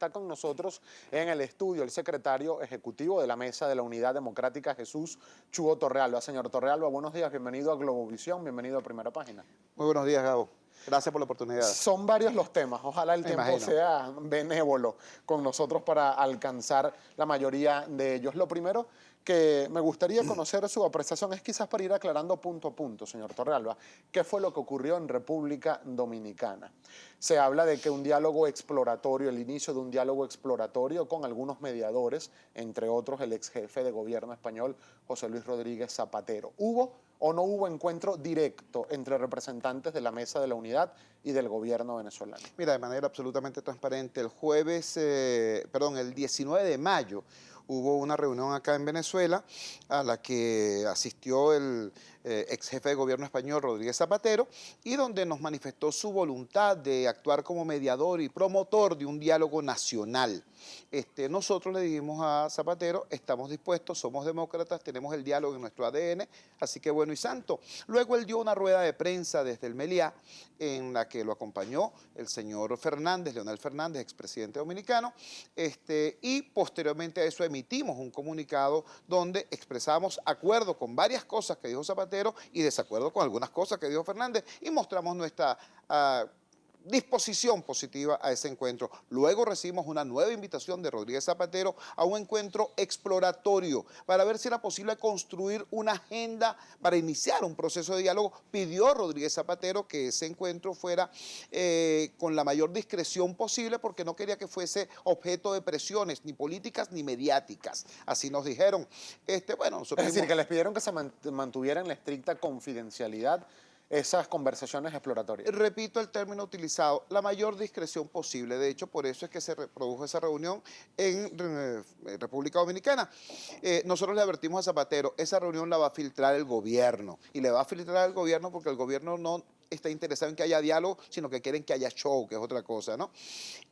está con nosotros en el estudio el secretario ejecutivo de la Mesa de la Unidad Democrática, Jesús Chuo Torrealba. Señor Torrealba, buenos días, bienvenido a Globovisión, bienvenido a Primera Página. Muy buenos días, Gabo. Gracias por la oportunidad. Son varios los temas, ojalá el Me tiempo imagino. sea benévolo con nosotros para alcanzar la mayoría de ellos. Lo primero que me gustaría conocer su apreciación es quizás para ir aclarando punto a punto, señor Torrealba, ¿qué fue lo que ocurrió en República Dominicana? Se habla de que un diálogo exploratorio, el inicio de un diálogo exploratorio con algunos mediadores, entre otros el ex jefe de gobierno español, José Luis Rodríguez Zapatero. ¿Hubo o no hubo encuentro directo entre representantes de la Mesa de la Unidad y del gobierno venezolano? Mira, de manera absolutamente transparente, el 19 de mayo hubo una reunión acá en Venezuela a la que asistió el ex jefe de gobierno español, Rodríguez Zapatero, y donde nos manifestó su voluntad de actuar como mediador y promotor de un diálogo nacional. Nosotros le dijimos a Zapatero, estamos dispuestos, somos demócratas, tenemos el diálogo en nuestro ADN, así que bueno y santo. Luego él dio una rueda de prensa desde el Meliá, en la que lo acompañó el señor Fernández, Leonel Fernández, expresidente dominicano, y posteriormente a eso emitimos un comunicado donde expresamos acuerdo con varias cosas que dijo Zapatero y desacuerdo con algunas cosas que dijo Fernández y mostramos nuestra disposición positiva a ese encuentro. Luego recibimos una nueva invitación de Rodríguez Zapatero a un encuentro exploratorio para ver si era posible construir una agenda para iniciar un proceso de diálogo. Pidió Rodríguez Zapatero que ese encuentro fuera con la mayor discreción posible porque no quería que fuese objeto de presiones ni políticas ni mediáticas. Así nos dijeron. Nosotros Es decir, que les pidieron que se mantuvieran la estricta confidencialidad esas conversaciones exploratorias. Repito el término utilizado, la mayor discreción posible. De hecho, por eso es que se produjo esa reunión en República Dominicana. Nosotros le advertimos a Zapatero, esa reunión la va a filtrar el gobierno. Y le va a filtrar el gobierno porque el gobierno no está interesado en que haya diálogo, sino que quieren que haya show, que es otra cosa, ¿no?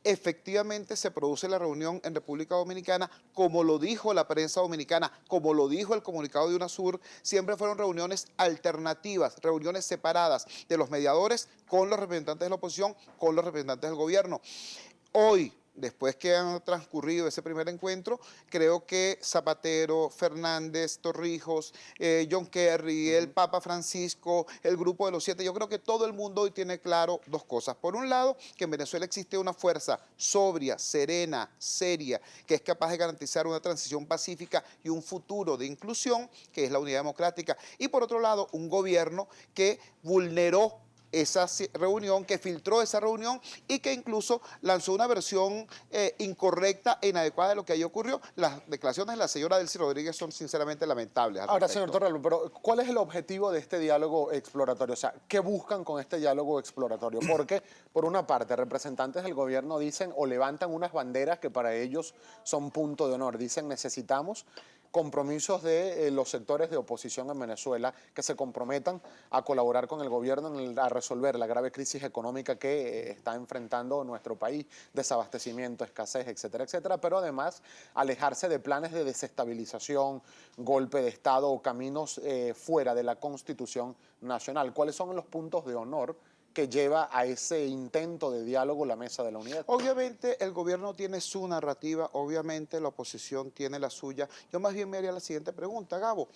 Efectivamente se produce la reunión en República Dominicana, como lo dijo la prensa dominicana, como lo dijo el comunicado de UNASUR, siempre fueron reuniones alternativas, reuniones separadas de los mediadores con los representantes de la oposición, con los representantes del gobierno. Hoy, después que han transcurrido ese primer encuentro, creo que Zapatero, Fernández, Torrijos, John Kerry, el Papa Francisco, el Grupo de los 7, yo creo que todo el mundo hoy tiene claro dos cosas. Por un lado, que en Venezuela existe una fuerza sobria, serena, seria, que es capaz de garantizar una transición pacífica y un futuro de inclusión, que es la Unidad Democrática. Y por otro lado, un gobierno que vulneró esa reunión, que filtró esa reunión y que incluso lanzó una versión incorrecta e inadecuada de lo que allí ocurrió. Las declaraciones de la señora Delcy Rodríguez son sinceramente lamentables. Ahora, señor Torrealba, pero ¿cuál es el objetivo de este diálogo exploratorio? O sea, ¿qué buscan con este diálogo exploratorio? Porque, por una parte, representantes del gobierno dicen o levantan unas banderas que para ellos son punto de honor. Dicen, necesitamos compromisos de los sectores de oposición en Venezuela que se comprometan a colaborar con el gobierno a resolver la grave crisis económica que está enfrentando nuestro país, desabastecimiento, escasez, etcétera, etcétera, pero además alejarse de planes de desestabilización, golpe de Estado o caminos fuera de la Constitución Nacional. ¿Cuáles son los puntos de honor que lleva a ese intento de diálogo la Mesa de la Unidad? Obviamente el gobierno tiene su narrativa, obviamente la oposición tiene la suya. Yo más bien me haría la siguiente pregunta, Gabo.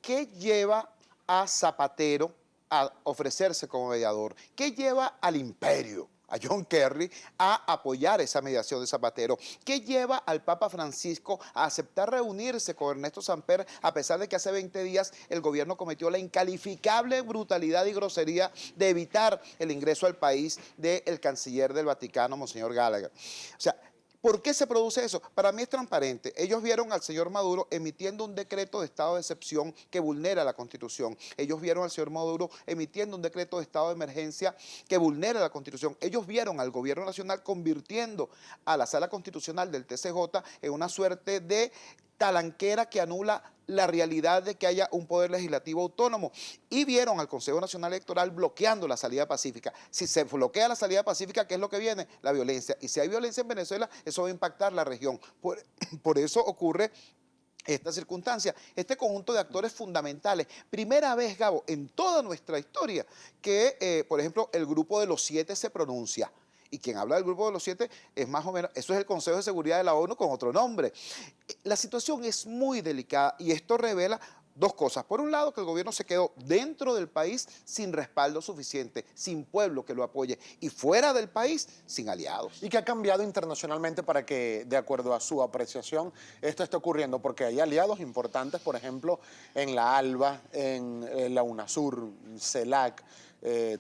¿Qué lleva a Zapatero a ofrecerse como mediador? ¿Qué lleva al imperio, a John Kerry, a apoyar esa mediación de Zapatero? ¿Qué lleva al Papa Francisco a aceptar reunirse con Ernesto Samper, a pesar de que hace 20 días el gobierno cometió la incalificable brutalidad y grosería de evitar el ingreso al país del canciller del Vaticano, Monseñor Gallagher? O sea, ¿por qué se produce eso? Para mí es transparente. Ellos vieron al señor Maduro emitiendo un decreto de estado de excepción que vulnera la Constitución. Ellos vieron al señor Maduro emitiendo un decreto de estado de emergencia que vulnera la Constitución. Ellos vieron al gobierno nacional convirtiendo a la sala constitucional del TCJ en una suerte de talanquera que anula la realidad de que haya un poder legislativo autónomo, y vieron al Consejo Nacional Electoral bloqueando la salida pacífica. Si se bloquea la salida pacífica, ¿qué es lo que viene? La violencia. Y si hay violencia en Venezuela, eso va a impactar la región. Por eso ocurre esta circunstancia, este conjunto de actores fundamentales. Primera vez, Gabo, en toda nuestra historia que, por ejemplo, el Grupo de los 7 se pronuncia. Y quien habla del Grupo de los 7 es más o menos, eso es el Consejo de Seguridad de la ONU con otro nombre. La situación es muy delicada y esto revela dos cosas. Por un lado, que el gobierno se quedó dentro del país sin respaldo suficiente, sin pueblo que lo apoye, y fuera del país sin aliados. ¿Y qué ha cambiado internacionalmente para que, de acuerdo a su apreciación, esto esté ocurriendo? Porque hay aliados importantes, por ejemplo, en la ALBA, en la UNASUR, CELAC,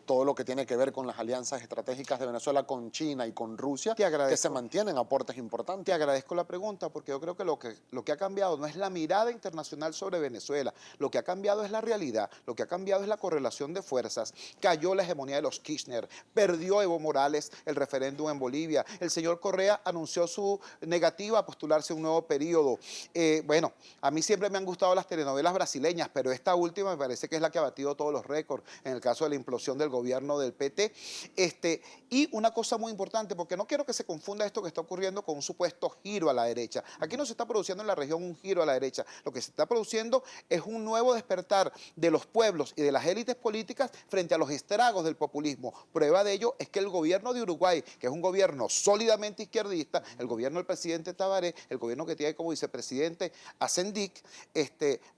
todo lo que tiene que ver con las alianzas estratégicas de Venezuela con China y con Rusia, que se mantienen aportes importantes. Te agradezco la pregunta porque yo creo que lo que ha cambiado no es la mirada internacional sobre Venezuela, lo que ha cambiado es la realidad, lo que ha cambiado es la correlación de fuerzas. Cayó la hegemonía de los Kirchner, perdió Evo Morales el referéndum en Bolivia, el señor Correa anunció su negativa a postularse a un nuevo periodo. Bueno, a mí siempre me han gustado las telenovelas brasileñas, pero esta última me parece que es la que ha batido todos los récords en el caso de la implosión del gobierno del PT. Y una cosa muy importante, porque no quiero que se confunda esto que está ocurriendo con un supuesto giro a la derecha. Aquí no se está produciendo en la región un giro a la derecha. Lo que se está produciendo es un nuevo despertar de los pueblos y de las élites políticas frente a los estragos del populismo. Prueba de ello es que el gobierno de Uruguay, que es un gobierno sólidamente izquierdista, el gobierno del presidente Tabaré, el gobierno que tiene como vicepresidente a Sendik,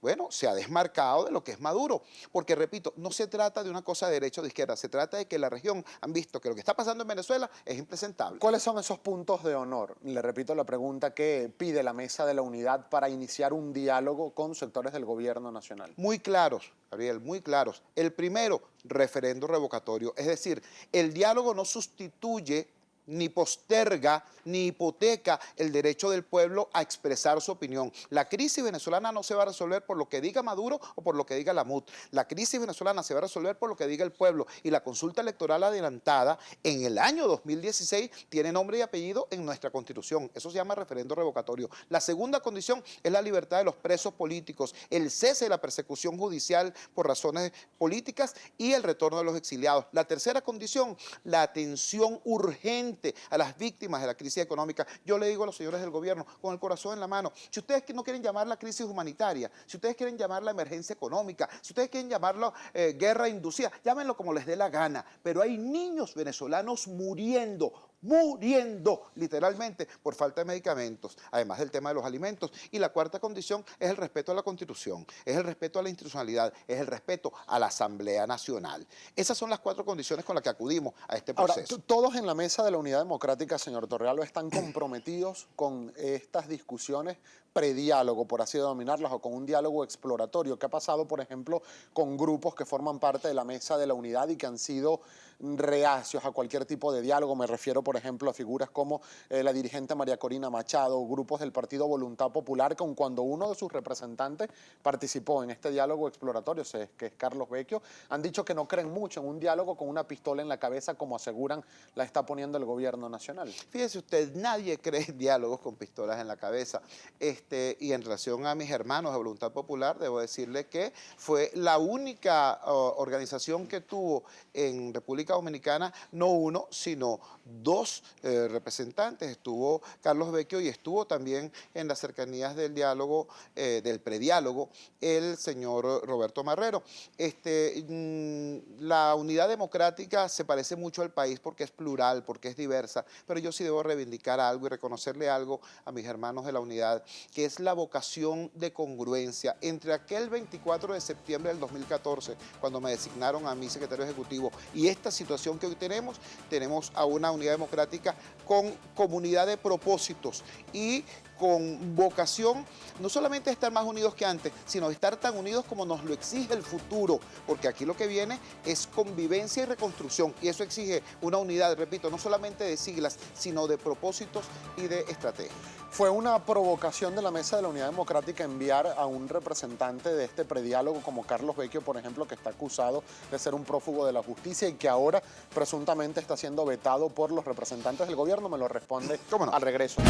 bueno, se ha desmarcado de lo que es Maduro. Porque, repito, no se trata de una cosa de derecha o de izquierda, se trata de que la región han visto que lo que está pasando en Venezuela es impresentable. ¿Cuáles son esos puntos de honor? Le repito la pregunta que pide la Mesa de la Unidad para iniciar un diálogo con sectores del gobierno nacional. Muy claros, Gabriel, muy claros. El primero, referendo revocatorio. Es decir, el diálogo no sustituye ni posterga, ni hipoteca el derecho del pueblo a expresar su opinión. La crisis venezolana no se va a resolver por lo que diga Maduro o por lo que diga la MUD. La crisis venezolana se va a resolver por lo que diga el pueblo. Y la consulta electoral adelantada en el año 2016 tiene nombre y apellido en nuestra Constitución. Eso se llama referendo revocatorio. La segunda condición es la libertad de los presos políticos, el cese de la persecución judicial por razones políticas y el retorno de los exiliados. La tercera condición, la atención urgente a las víctimas de la crisis económica. Yo le digo a los señores del gobierno, con el corazón en la mano, si ustedes no quieren llamar la crisis humanitaria, si ustedes quieren llamar la emergencia económica, si ustedes quieren llamarlo guerra inducida, llámenlo como les dé la gana, pero hay niños venezolanos muriendo literalmente por falta de medicamentos, además del tema de los alimentos. Y la cuarta condición es el respeto a la Constitución, es el respeto a la institucionalidad, es el respeto a la Asamblea Nacional. Esas son las cuatro condiciones con las que acudimos a este proceso. Ahora, todos en la Mesa de la Unidad Democrática, señor Torrealba, están comprometidos con estas discusiones prediálogo, por así denominarlas, o con un diálogo exploratorio. ¿Qué ha pasado, por ejemplo, con grupos que forman parte de la Mesa de la Unidad y que han sido reacios a cualquier tipo de diálogo? Me refiero, por ejemplo, a figuras como la dirigente María Corina Machado, grupos del Partido Voluntad Popular, que cuando uno de sus representantes participó en este diálogo exploratorio, que es Carlos Vecchio, han dicho que no creen mucho en un diálogo con una pistola en la cabeza, como aseguran la está poniendo el gobierno nacional. Fíjese usted, nadie cree en diálogos con pistolas en la cabeza. Y en relación a mis hermanos de Voluntad Popular, debo decirle que fue la única organización que tuvo en República Dominicana, no uno, sino dos representantes. Estuvo Carlos Vecchio y estuvo también en las cercanías del diálogo, del prediálogo, el señor Roberto Marrero. La unidad democrática se parece mucho al país porque es plural, porque es diversa, pero yo sí debo reivindicar algo y reconocerle algo a mis hermanos de la unidad, que es la vocación de congruencia entre aquel 24 de septiembre del 2014, cuando me designaron a mi secretario ejecutivo, y esta situación que hoy tenemos a una unidad democrática con comunidad de propósitos y con vocación no solamente de estar más unidos que antes, sino de estar tan unidos como nos lo exige el futuro, porque aquí lo que viene es convivencia y reconstrucción, y eso exige una unidad, repito, no solamente de siglas, sino de propósitos y de estrategia. Fue una provocación de la Mesa de la Unidad Democrática enviar a un representante de este prediálogo como Carlos Vecchio, por ejemplo, que está acusado de ser un prófugo de la justicia y que ahora presuntamente está siendo vetado por los representantes del gobierno. Me lo responde al regreso.